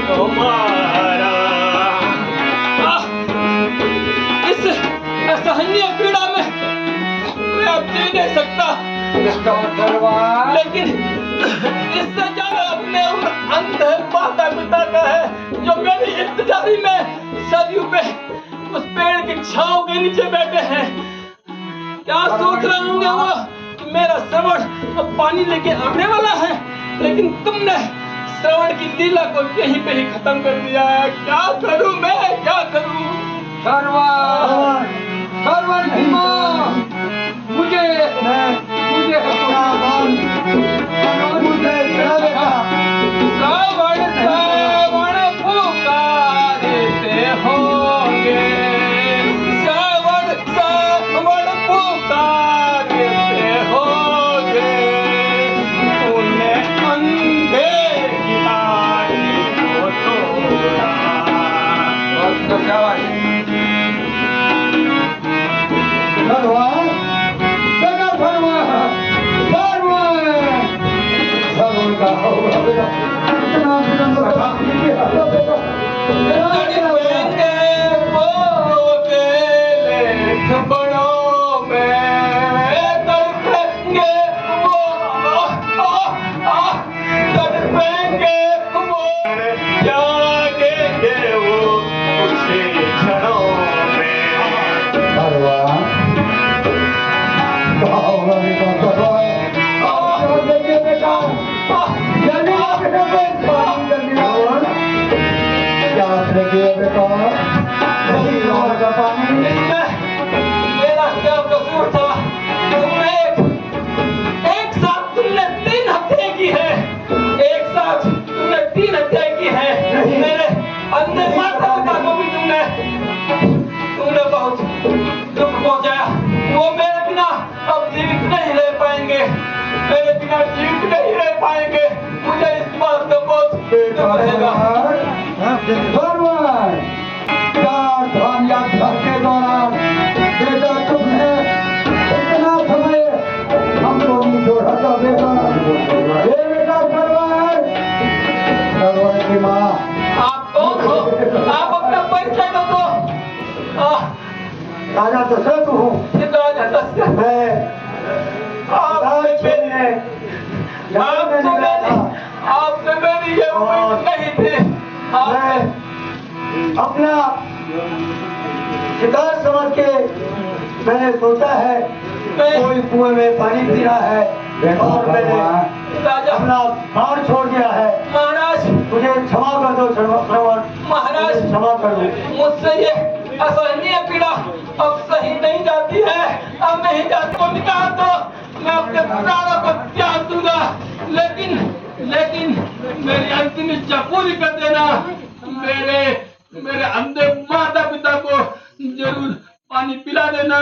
हमारा इस असहनीय पीड़ा में मैं अब जी नहीं सकता, लेकिन इससे ज्यादा अपने उन अंधे माता पिता का है जो मेरी इंतजारी में सदियों पे उस पेड़ की छांव के नीचे बैठे हैं। क्या सोच रहे होंगे वो कि मेरा श्रवण अब पानी लेके आने वाला है, लेकिन तुमने श्रवण की लीला को यहीं पे ही खत्म कर दिया है। क्या करूं मैं, क्या करूं? श्रवण की माँ, मुझे श्रवण श्रवण पुकारते होंगे, श्रवण श्रवण पुकारते होंगे, उन्हें अंधे की आँख को तोड़ा। मेरा क्या कसूर था? तुमने एक साथ तुमने 3 हत्याएं की है, एक साथ तुमने 3 हत्याएं की है। मेरे अंधे माता पिता को भी तुमने बहुत दुख पहुंचाया। वो मेरे बिना अब जीवित नहीं रह पाएंगे, मेरे बिना जीवित नहीं रह पाएंगे। मुझे इस बात का बहुत दुख रहेगा। के दौरान बेटा तुमने इतना समय हमको नहीं छोड़ा था बेटा। ये बेटा श्रवण की माँ, आप कौन हो? आप अपना परिचय दो तो। राजा दशरथ हूँ राजा दशरथ, मैं। आपसे मेरी ये उम्मीद नहीं थी। मैं अपना शिकार समझ के मैंने सोचा है कोई कुएं में पानी पी रहा है और मैंने राजा अपना प्राण छोड़ दिया है। महाराज मुझे क्षमा कर दो श्रवण, महाराज क्षमा कर दो। मुझसे ये असहनीय पीड़ा अब सही नहीं जाती है। अब नहीं जाती को निकाल दो, मैं अपने प्राणों को त्याग दूंगा, लेकिन मेरी अंतिम इच्छा पूरी कर देना। मेरे अंधे माता पिता को जरूर पानी पिला देना।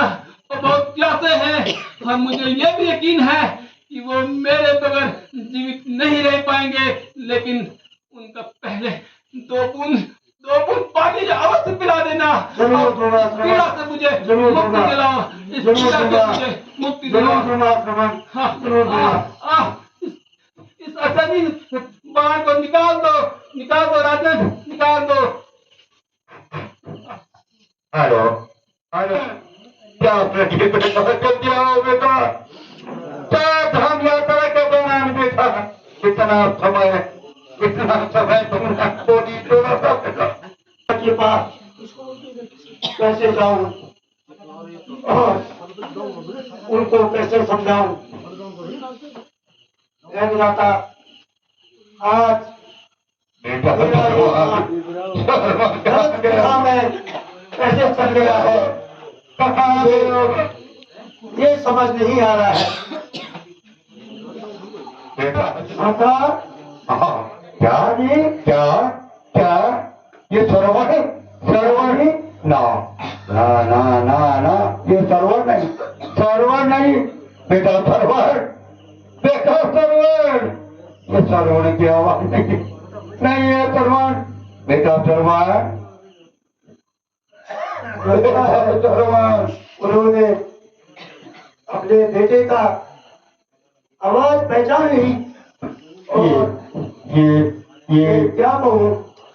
वो बहुत प्यासे हैं और मुझे ये भी यकीन है कि वो मेरे बगैर जीवित नहीं रह पाएंगे, लेकिन उनका पहले 2 बूंद पानी अवश्य पिला देना। पीड़ा से मुझे मुक्ति दिलाओ, इस पीड़ा से मुझे मुक्ति दिलाओ। इस असली बाण को निकाल दो राजन, निकाल दो। हेलो क्या कर दिया हो बेटा? क्या धाम यात्रा के दौरान बेटा इतना समय तुमने कोई छोड़ा था बेटा के पास कैसे जाऊं और उनको कैसे समझाऊं? जाता आज बेटा में कैसे चल गया है, ये समझ नहीं आ रहा है बेटा। क्या जी क्या क्या ये सरवर ना ना ना ना ना ये सरवर नहीं बेटा, सरवर देखो सरवर, ये सरवर की आवाज नहीं है सरवर बेटा, सरवर उन्होंने अपने बेटे का आवाज पहचान ली। और ये क्या कहूँ,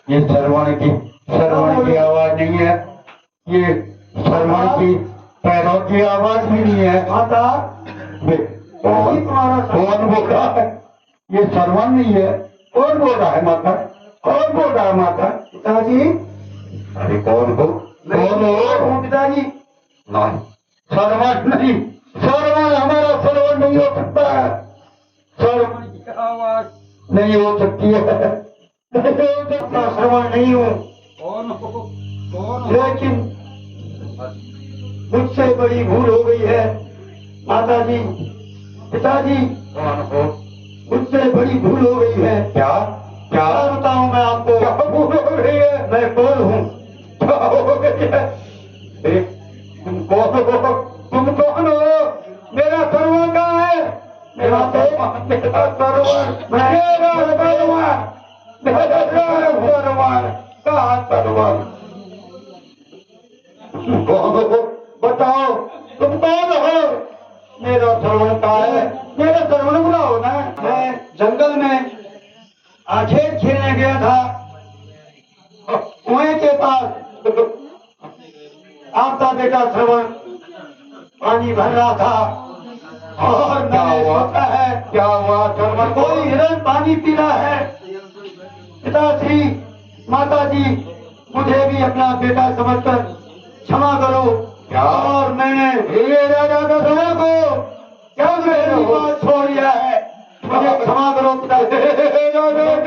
ये श्रवण की आवाज नहीं है, ये श्रवण की पैरों की आवाज भी नहीं है। माता कौन बोल रहा है? ये श्रवण नहीं है। कौन बोल रहा है माता? कौन बोल रहा है माता? पिताजी, अरे कौन हो? कौन हो? पिताजी, नहीं, श्रवण नहीं, श्रवण हमारा श्रवण नहीं हो सकता है। श्रवण की आवाज नहीं हो सकती है। श्रवण नहीं हूँ, कौन हो? लेकिन मुझसे बड़ी भूल हो गई है माता जी, पिताजी, कौन हो? मुझसे बड़ी भूल हो गई है। क्या क्या बताऊं मैं आपको? क्या भूल हो रही है? मैं कौन हूँ? क्या हो गई है? तुम कौन हो? तुम कौन हो? मेरा सर्वण कहाँ है? मेरा सर्वण, मेरा सर्वण, मेरा सर्वण, मेरा सर्वण, कहाँ सर्वण? तुम कौन हो? बताओ, तुम कौन हो? मेरा सर्वण कहाँ है? मेरा सर्वण बुलाओ ना। मैं जंगल में खेल खेलने गया था, कुएं के पास आपका बेटा श्रवण पानी भर रहा था और क्या मैंने हुआ? सोचा है क्या हुआ सर्वण? कोई हिरण पानी पी रहा है। पिताश्री, माता जी, मुझे भी अपना बेटा समझकर क्षमा करो। क्या? और मैंने ये राजा दशरथ को क्या मेरी बात छोड़ दिया है, मुझे क्षमा करो पिताजी,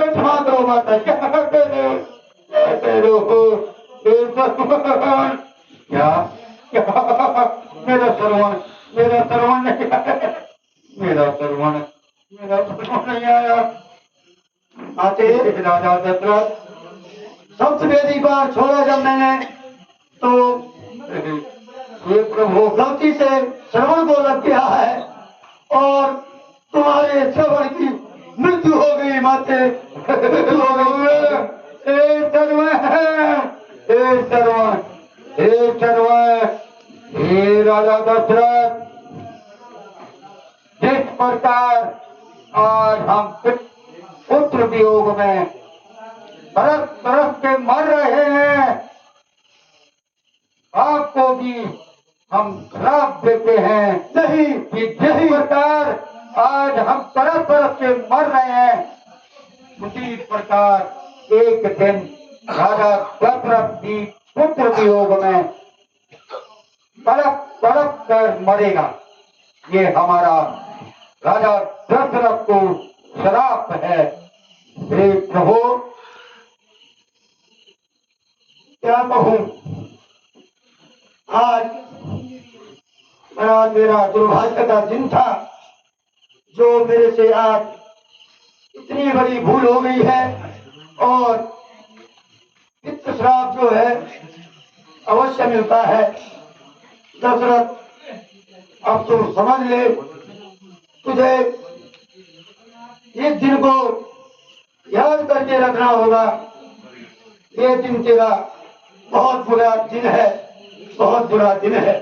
क्षमा करो माता जी। क्या मेरा श्रवण, मेरा श्रवण नहीं आया, मेरा श्रवण, मेरा श्रवण नहीं आया। आते राजा दशरथ, सप्तवेदी पर छोड़ा जब मैंने, तो ये प्रभु, गलती से श्रवण को लग गया है और तुम्हारे श्रवण की मृत्यु हो गई माते, मृत्यु हो गई। हे सर्वण, हे सर्वण, हे सर्वण, हे राजा दशरथ, जिस प्रकार आज हम पुत्र वियोग में तरफ तरफ के मर रहे हैं, आपको भी हम श्राप देते हैं नहीं, कि जिस प्रकार आज हम तरफ तरफ से मर रहे हैं, उसी प्रकार एक दिन राजा दशरथ भी पुत्र वियोग में तड़प तड़प कर मरेगा। ये हमारा राजा दशरथ को श्राप है। हे प्रभु, क्या कहूँ, आज मेरा दुर्भाग्य का दिन था जो मेरे से आज इतनी बड़ी भूल हो गई है। और पितृ श्राप जो है अवश्य मिलता है। दशरथ, अब तू समझ ले, तुझे इस दिन को याद करके रखना होगा। ये दिन तेरा बहुत बुरा दिन है, बहुत बुरा दिन है।